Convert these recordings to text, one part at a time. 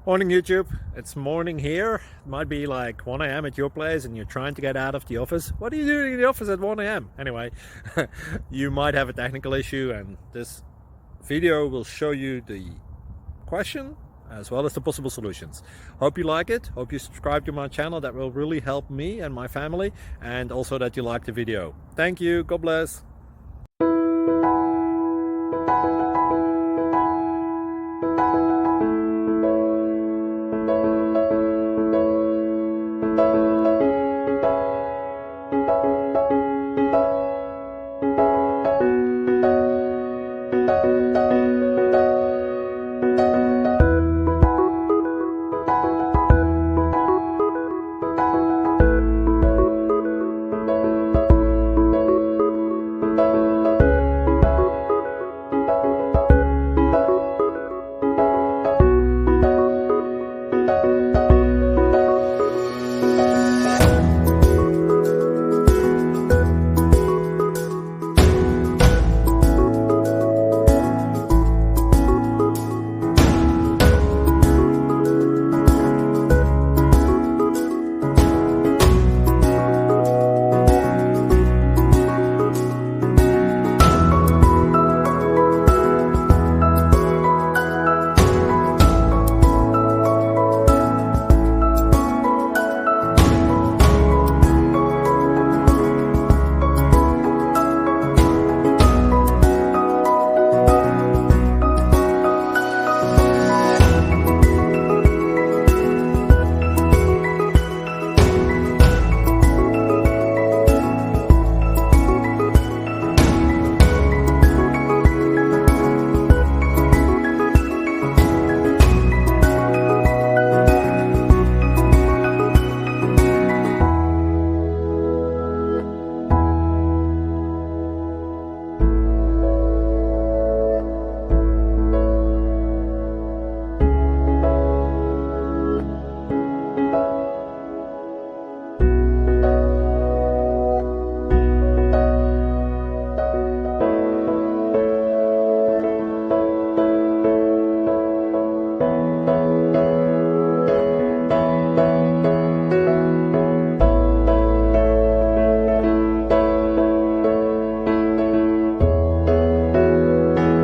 Morning YouTube, it's morning here. It might be like 1 a.m. at your place and you're trying to get out of the office. What are you doing in the office at 1 a.m.? Anyway, you might have a technical issue and this video will show you the question as well as the possible solutions. Hope you like it, hope you subscribe to my channel. That will really help me and my family, and also that you like the video. Thank you, God bless.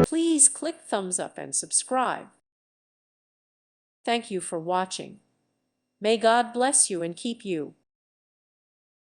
Please click thumbs up and subscribe. Thank you for watching. May God bless you and keep you.